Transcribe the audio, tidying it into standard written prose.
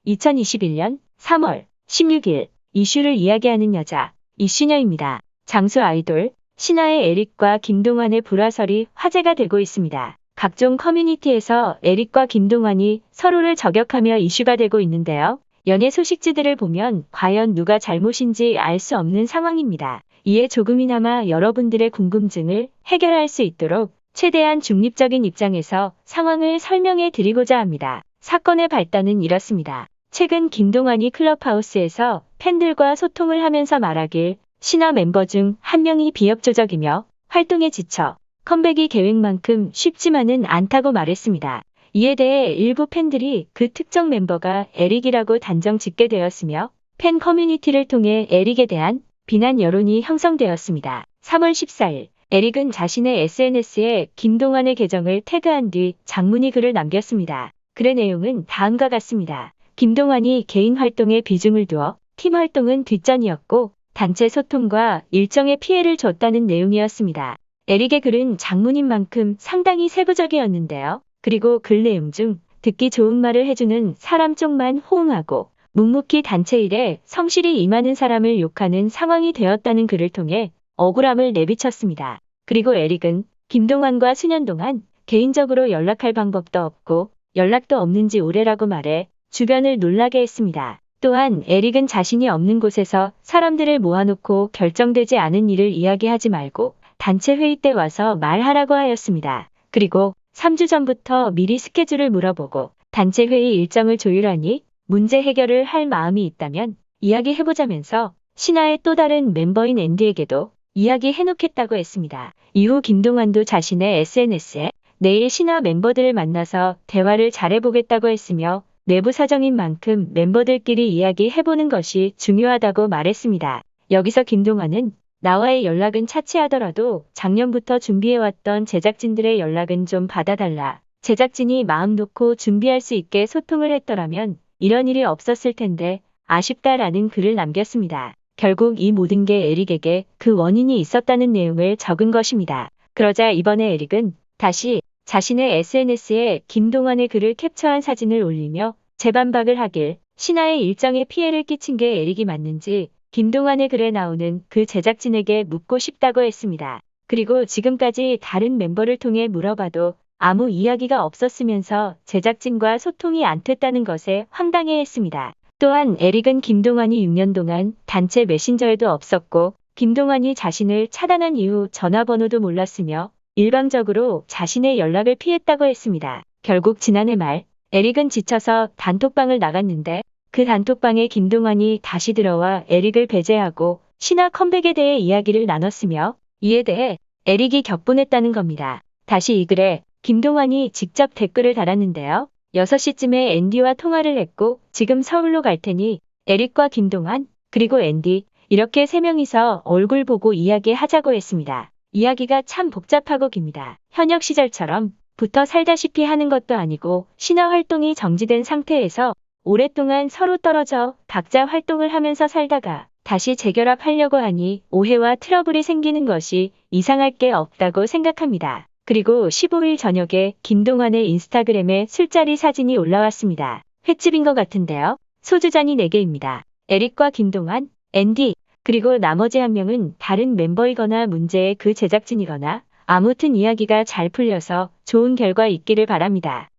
2021년 3월 16일 이슈를 이야기하는 여자 이슈녀입니다. 장수 아이돌 신화의 에릭과 김동완의 불화설이 화제가 되고 있습니다. 각종 커뮤니티에서 에릭과 김동완이 서로를 저격하며 이슈가 되고 있는데요. 연예 소식지들을 보면 과연 누가 잘못인지 알 수 없는 상황입니다. 이에 조금이나마 여러분들의 궁금증을 해결할 수 있도록 최대한 중립적인 입장에서 상황을 설명해 드리고자 합니다. 사건의 발단은 이렇습니다. 최근 김동완이 클럽하우스에서 팬들과 소통을 하면서 말하길 신화 멤버 중 한 명이 비협조적이며 활동에 지쳐 컴백이 계획만큼 쉽지만은 않다고 말했습니다. 이에 대해 일부 팬들이 그 특정 멤버가 에릭이라고 단정 짓게 되었으며 팬 커뮤니티를 통해 에릭에 대한 비난 여론이 형성되었습니다. 3월 14일 에릭은 자신의 SNS에 김동완의 계정을 태그한 뒤 장문의 글을 남겼습니다. 글의 내용은 다음과 같습니다. 김동완이 개인 활동에 비중을 두어 팀 활동은 뒷전이었고 단체 소통과 일정에 피해를 줬다는 내용이었습니다. 에릭의 글은 장문인 만큼 상당히 세부적이었는데요. 그리고 글 내용 중 듣기 좋은 말을 해주는 사람 쪽만 호응하고 묵묵히 단체 일에 성실히 임하는 사람을 욕하는 상황이 되었다는 글을 통해 억울함을 내비쳤습니다. 그리고 에릭은 김동완과 수년 동안 개인적으로 연락할 방법도 없고 연락도 없는 지 오래라고 말해 주변을 놀라게 했습니다. 또한 에릭은 자신이 없는 곳에서 사람들을 모아놓고 결정되지 않은 일을 이야기하지 말고 단체 회의 때 와서 말하라고 하였습니다. 그리고 3주 전부터 미리 스케줄을 물어보고 단체 회의 일정을 조율하니 문제 해결을 할 마음이 있다면 이야기해보자면서 신화의 또 다른 멤버인 앤디에게도 이야기해놓겠다고 했습니다. 이후 김동완도 자신의 SNS에 내일 신화 멤버들을 만나서 대화를 잘해보겠다고 했으며 내부 사정인 만큼 멤버들끼리 이야기해보는 것이 중요하다고 말했습니다. 여기서 김동완은 나와의 연락은 차치하더라도 작년부터 준비해왔던 제작진들의 연락은 좀 받아달라. 제작진이 마음 놓고 준비할 수 있게 소통을 했더라면 이런 일이 없었을 텐데 아쉽다라는 글을 남겼습니다. 결국 이 모든 게 에릭에게 그 원인이 있었다는 내용을 적은 것입니다. 그러자 이번에 에릭은 다시 자신의 SNS에 김동완의 글을 캡처한 사진을 올리며 재반박을 하길 신화의 일정에 피해를 끼친 게 에릭이 맞는지 김동완의 글에 나오는 그 제작진에게 묻고 싶다고 했습니다. 그리고 지금까지 다른 멤버를 통해 물어봐도 아무 이야기가 없었으면서 제작진과 소통이 안 됐다는 것에 황당해했습니다. 또한 에릭은 김동완이 6년 동안 단체 메신저에도 없었고 김동완이 자신을 차단한 이후 전화번호도 몰랐으며 일방적으로 자신의 연락을 피했다고 했습니다. 결국 지난해 말 에릭은 지쳐서 단톡방을 나갔는데 그 단톡방에 김동완이 다시 들어와 에릭을 배제하고 신화 컴백에 대해 이야기를 나눴으며 이에 대해 에릭이 격분했다는 겁니다. 다시 이 글에 김동완이 직접 댓글을 달았는데요. 6시쯤에 앤디와 통화를 했고 지금 서울로 갈 테니 에릭과 김동완 그리고 앤디 이렇게 3명이서 얼굴 보고 이야기하자고 했습니다. 이야기가 참 복잡하고 깁니다. 현역 시절처럼 붙어 살다시피 하는 것도 아니고 신화 활동이 정지된 상태에서 오랫동안 서로 떨어져 각자 활동을 하면서 살다가 다시 재결합하려고 하니 오해와 트러블이 생기는 것이 이상할 게 없다고 생각합니다. 그리고 15일 저녁에 김동완의 인스타그램에 술자리 사진이 올라왔습니다. 횟집인 것 같은데요. 소주잔이 4개입니다. 에릭과 김동완, 앤디, 그리고 나머지 한 명은 다른 멤버이거나 문제의 그 제작진이거나 아무튼 이야기가 잘 풀려서 좋은 결과 있기를 바랍니다.